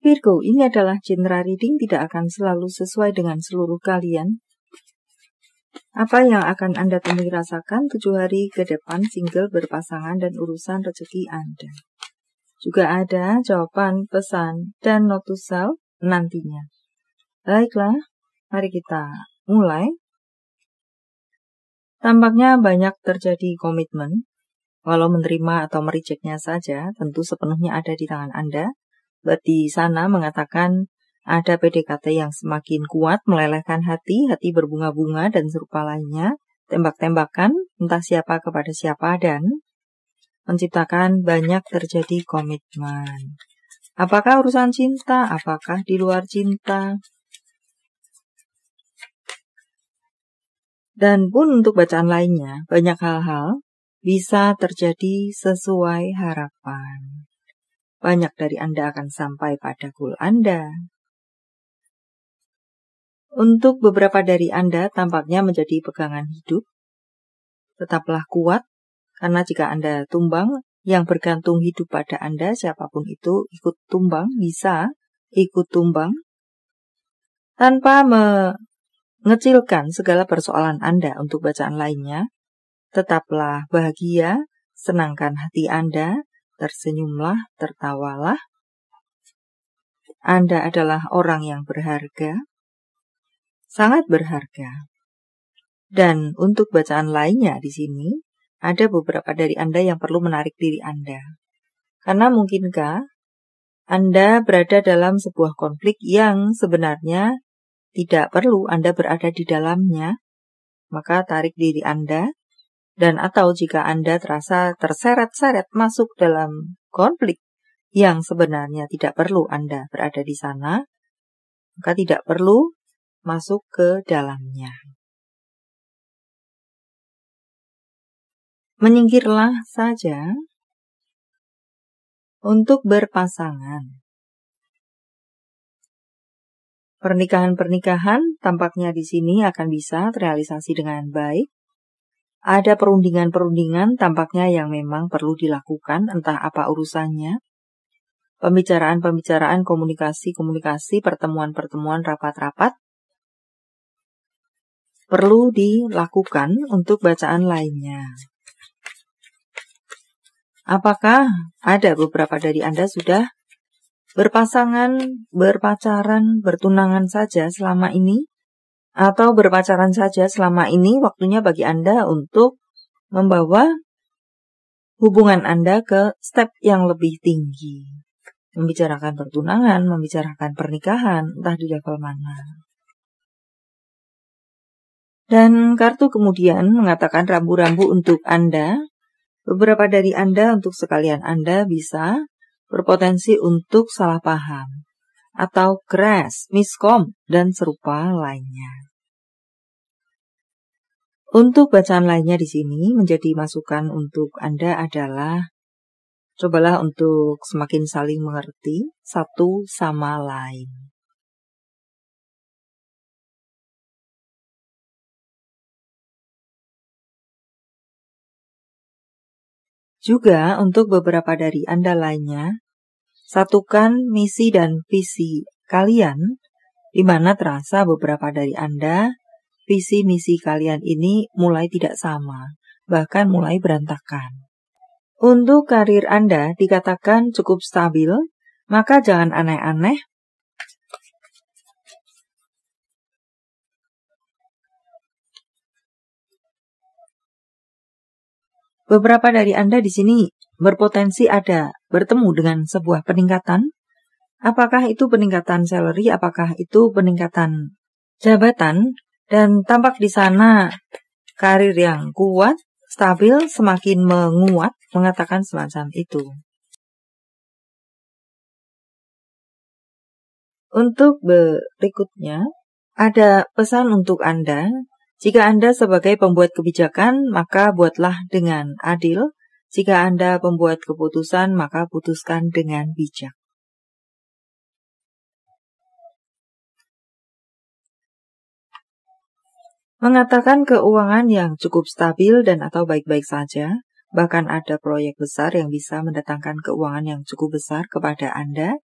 Virgo, ini adalah genre reading tidak akan selalu sesuai dengan seluruh kalian. Apa yang akan Anda temui rasakan 7 hari ke depan single, berpasangan, dan urusan rezeki Anda. Juga ada jawaban, pesan, dan note to self nantinya. Baiklah, mari kita mulai. Tampaknya banyak terjadi komitmen, walau menerima atau merejectnya saja, tentu sepenuhnya ada di tangan Anda. Di sana mengatakan ada PDKT yang semakin kuat, melelehkan hati berbunga-bunga dan serupa lainnya, tembak-tembakan, entah siapa kepada siapa, dan menciptakan banyak terjadi komitmen. Apakah urusan cinta? Apakah di luar cinta? Dan pun untuk bacaan lainnya, banyak hal-hal bisa terjadi sesuai harapan. Banyak dari Anda akan sampai pada goal Anda. Untuk beberapa dari Anda tampaknya menjadi pegangan hidup. Tetaplah kuat, karena jika Anda tumbang, yang bergantung hidup pada Anda, siapapun itu ikut tumbang, bisa ikut tumbang. Tanpa mengecilkan segala persoalan Anda untuk bacaan lainnya, tetaplah bahagia, senangkan hati Anda, tersenyumlah, tertawalah. Anda adalah orang yang berharga, sangat berharga. Dan untuk bacaan lainnya di sini, ada beberapa dari Anda yang perlu menarik diri Anda. Karena mungkinkah Anda berada dalam sebuah konflik yang sebenarnya tidak perlu Anda berada di dalamnya, maka tarik diri Anda. Dan atau jika Anda terasa terseret-seret masuk dalam konflik yang sebenarnya tidak perlu Anda berada di sana, maka tidak perlu masuk ke dalamnya. Menyingkirlah saja. Untuk berpasangan, pernikahan-pernikahan tampaknya di sini akan bisa terrealisasi dengan baik. Ada perundingan-perundingan tampaknya yang memang perlu dilakukan, entah apa urusannya. Pembicaraan-pembicaraan, komunikasi-komunikasi, pertemuan-pertemuan, rapat-rapat perlu dilakukan untuk bacaan lainnya. Apakah ada beberapa dari Anda sudah berpasangan, berpacaran, bertunangan saja selama ini? Atau berpacaran saja selama ini? Waktunya bagi Anda untuk membawa hubungan Anda ke step yang lebih tinggi. Membicarakan pertunangan, membicarakan pernikahan, entah di level mana. Dan kartu kemudian mengatakan rambu-rambu untuk Anda. Beberapa dari Anda, untuk sekalian Anda bisa berpotensi untuk salah paham, atau crash, miskom, dan serupa lainnya. Untuk bacaan lainnya di sini menjadi masukan untuk Anda adalah cobalah untuk semakin saling mengerti satu sama lain. Juga untuk beberapa dari Anda lainnya, satukan misi dan visi kalian, di mana terasa beberapa dari Anda, visi misi kalian ini mulai tidak sama, bahkan mulai berantakan. Untuk karir Anda dikatakan cukup stabil, maka jangan aneh-aneh. Beberapa dari Anda di sini berpotensi ada bertemu dengan sebuah peningkatan. Apakah itu peningkatan salary, apakah itu peningkatan jabatan, dan tampak di sana karir yang kuat, stabil, semakin menguat, mengatakan semacam itu. Untuk berikutnya, ada pesan untuk Anda. Jika Anda sebagai pembuat kebijakan, maka buatlah dengan adil. Jika Anda pembuat keputusan, maka putuskan dengan bijak. Mengatakan keuangan yang cukup stabil dan atau baik-baik saja, bahkan ada proyek besar yang bisa mendatangkan keuangan yang cukup besar kepada Anda.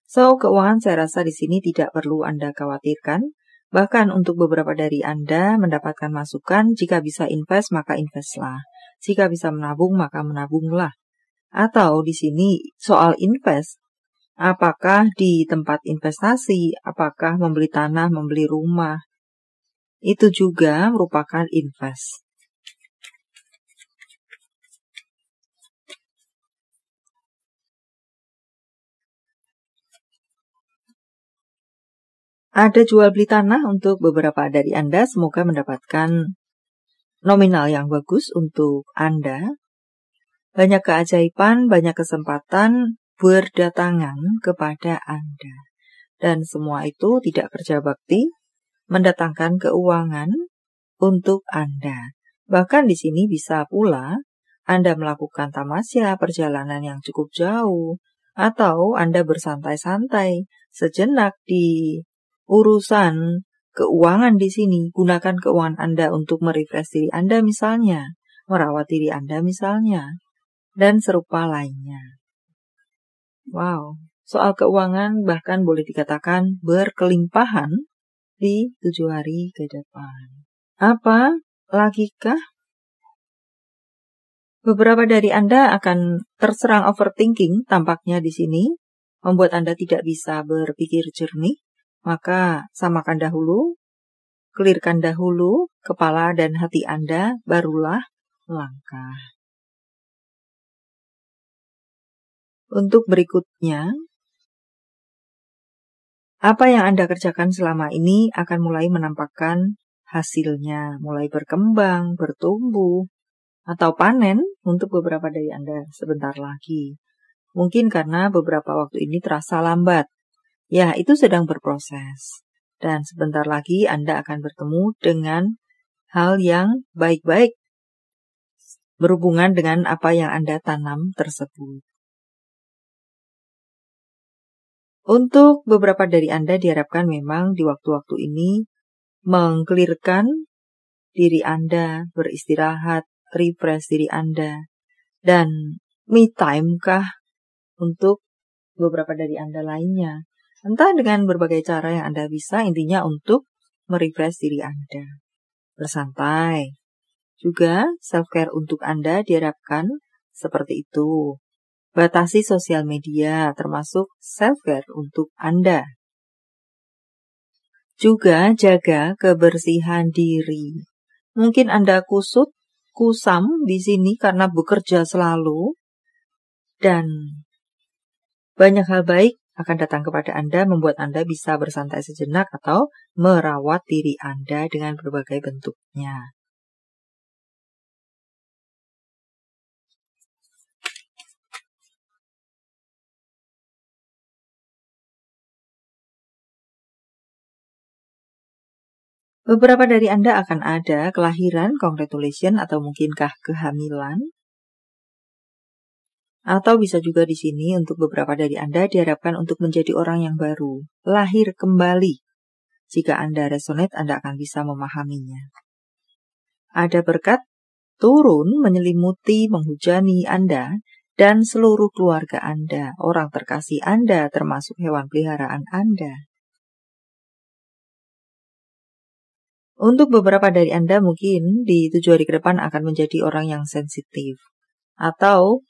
So, keuangan saya rasa di sini tidak perlu Anda khawatirkan. Bahkan untuk beberapa dari Anda mendapatkan masukan, jika bisa invest maka investlah. Jika bisa menabung maka menabunglah. Atau di sini soal invest, apakah di tempat investasi, apakah membeli tanah, membeli rumah, itu juga merupakan invest. Ada jual beli tanah untuk beberapa dari Anda, semoga mendapatkan nominal yang bagus untuk Anda. Banyak keajaiban, banyak kesempatan berdatangan kepada Anda. Dan semua itu tidak kerja bakti, mendatangkan keuangan untuk Anda. Bahkan di sini bisa pula Anda melakukan tamasya perjalanan yang cukup jauh, atau Anda bersantai-santai sejenak di urusan keuangan di sini. Gunakan keuangan Anda untuk merefresh diri Anda misalnya, merawat diri Anda misalnya, dan serupa lainnya. Wow, soal keuangan bahkan boleh dikatakan berkelimpahan di 7 hari ke depan. Apa lagikah? Beberapa dari Anda akan terserang overthinking tampaknya di sini, membuat Anda tidak bisa berpikir jernih. Maka samakan dahulu, clearkan dahulu kepala dan hati Anda, barulah melangkah. Untuk berikutnya, apa yang Anda kerjakan selama ini akan mulai menampakkan hasilnya, mulai berkembang, bertumbuh, atau panen untuk beberapa dari Anda sebentar lagi. Mungkin karena beberapa waktu ini terasa lambat. Ya, itu sedang berproses. Dan sebentar lagi Anda akan bertemu dengan hal yang baik-baik berhubungan dengan apa yang Anda tanam tersebut. Untuk beberapa dari Anda diharapkan memang di waktu-waktu ini mengkelirkan diri Anda, beristirahat, refresh diri Anda, dan me time kah untuk beberapa dari Anda lainnya. Entah dengan berbagai cara yang Anda bisa, intinya untuk merefresh diri Anda. Bersantai. Juga self-care untuk Anda diharapkan seperti itu. Batasi sosial media, termasuk self-care untuk Anda. Juga jaga kebersihan diri. Mungkin Anda kusam di sini karena bekerja selalu, dan banyak hal baik akan datang kepada Anda, membuat Anda bisa bersantai sejenak atau merawat diri Anda dengan berbagai bentuknya. Beberapa dari Anda akan ada kelahiran, congratulations, atau mungkinkah kehamilan. Atau bisa juga di sini untuk beberapa dari Anda diharapkan untuk menjadi orang yang baru, lahir kembali. Jika Anda resonate, Anda akan bisa memahaminya. Ada berkat turun menyelimuti, menghujani Anda dan seluruh keluarga Anda, orang terkasih Anda, termasuk hewan peliharaan Anda. Untuk beberapa dari Anda mungkin di 7 hari ke depan akan menjadi orang yang sensitif atau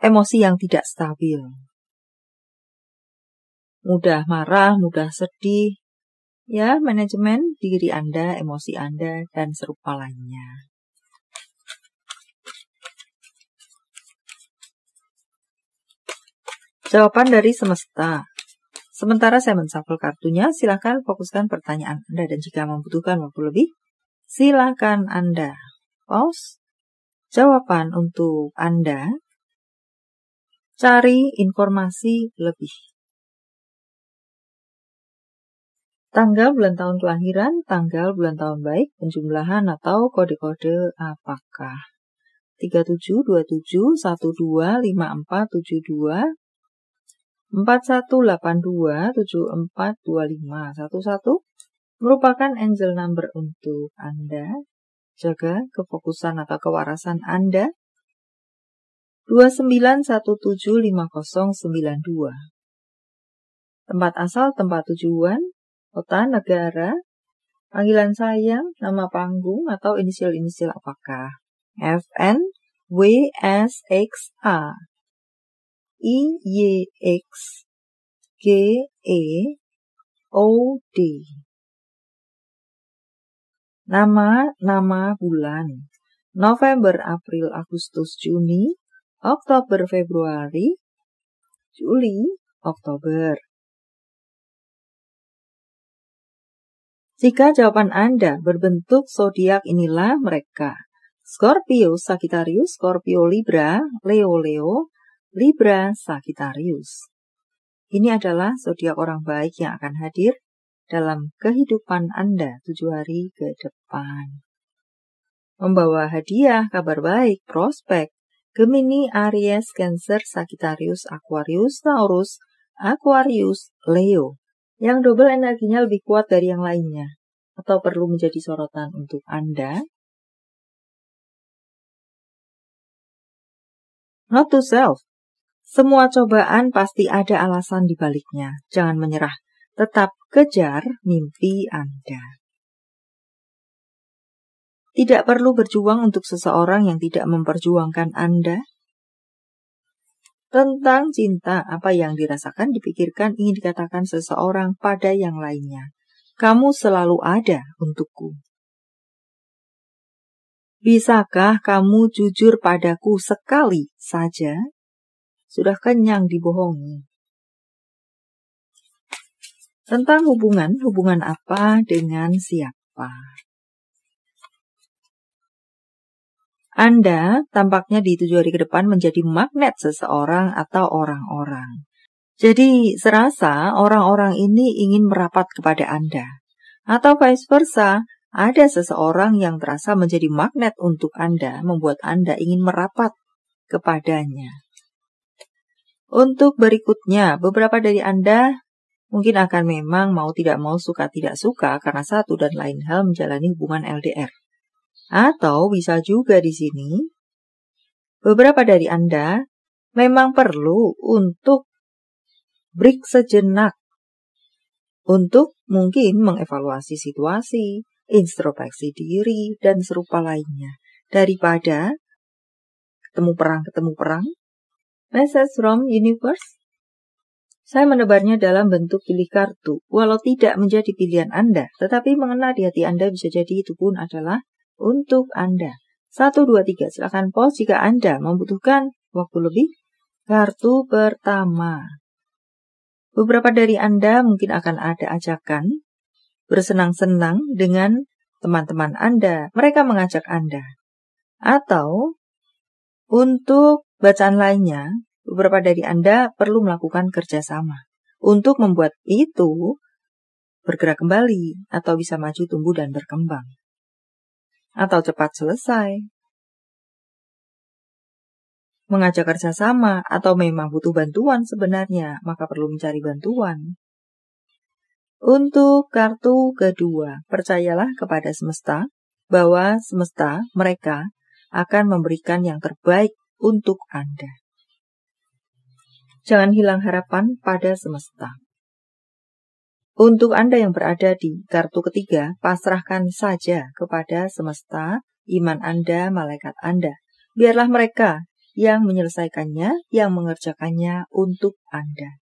emosi yang tidak stabil. Mudah marah, mudah sedih. Ya, manajemen diri Anda, emosi Anda, dan serupa lainnya. Jawaban dari semesta. Sementara saya menshuffle kartunya, silakan fokuskan pertanyaan Anda, dan jika membutuhkan waktu lebih, silakan Anda pause. Jawaban untuk Anda, cari informasi lebih. Tanggal, bulan, tahun kelahiran, tanggal, bulan, tahun baik, penjumlahan atau kode-kode apakah? 37, 27, 12, 54, 72, 4182, 74, 25, 11 merupakan angel number untuk Anda. Jaga kefokusan atau kewarasan Anda. 29175092. tempat asal, tempat tujuan, kota, negara, panggilan sayang, nama panggung, atau inisial-inisial apakah? FN, W, S, X, A, I, Y, X, G, E, O, D. Nama bulan. November, April, Agustus, Juni, Oktober, Februari, Juli, Oktober. Jika jawaban Anda berbentuk zodiak, inilah mereka. Scorpio, Sagittarius, Scorpio, Libra, Leo, Libra, Sagittarius. Ini adalah zodiak orang baik yang akan hadir dalam kehidupan Anda 7 hari ke depan. Membawa hadiah, kabar baik, prospek, Gemini, Aries, Cancer, Sagittarius, Aquarius, Taurus, Aquarius, Leo. Yang double energinya lebih kuat dari yang lainnya. Atau perlu menjadi sorotan untuk Anda. Note to self. Semua cobaan pasti ada alasan di baliknya. Jangan menyerah. Tetap kejar mimpi Anda. Tidak perlu berjuang untuk seseorang yang tidak memperjuangkan Anda. Tentang cinta, apa yang dirasakan, dipikirkan, ingin dikatakan seseorang pada yang lainnya. Kamu selalu ada untukku. Bisakah kamu jujur padaku sekali saja? Sudah kenyang dibohongi. Tentang hubungan apa dengan siapa? Anda tampaknya di 7 hari ke depan menjadi magnet seseorang atau orang-orang. Jadi serasa orang-orang ini ingin merapat kepada Anda. Atau vice versa, ada seseorang yang terasa menjadi magnet untuk Anda, membuat Anda ingin merapat kepadanya. Untuk berikutnya, beberapa dari Anda mungkin akan memang mau tidak mau, suka tidak suka karena satu dan lain hal menjalani hubungan LDR. Atau bisa juga di sini, beberapa dari Anda memang perlu untuk break sejenak. Untuk mungkin mengevaluasi situasi, introspeksi diri, dan serupa lainnya. Daripada ketemu perang. Message from Universe. Saya menebarnya dalam bentuk pilih kartu. Walau tidak menjadi pilihan Anda, tetapi mengena di hati Anda, bisa jadi itu pun adalah untuk Anda. 1, 2, 3, silakan pause jika Anda membutuhkan waktu lebih. Kartu pertama. Beberapa dari Anda mungkin akan ada ajakan bersenang-senang dengan teman-teman Anda. Mereka mengajak Anda. Atau untuk bacaan lainnya, beberapa dari Anda perlu melakukan kerjasama untuk membuat itu bergerak kembali atau bisa maju, tumbuh, dan berkembang. Atau cepat selesai. Mengajak kerjasama atau memang butuh bantuan sebenarnya, maka perlu mencari bantuan. Untuk kartu kedua, percayalah kepada semesta bahwa semesta mereka akan memberikan yang terbaik untuk Anda. Jangan hilang harapan pada semesta. Untuk Anda yang berada di kartu ketiga, pasrahkan saja kepada semesta, iman Anda, malaikat Anda. Biarlah mereka yang menyelesaikannya, yang mengerjakannya untuk Anda.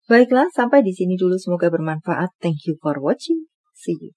Baiklah, sampai di sini dulu. Semoga bermanfaat. Thank you for watching. See you.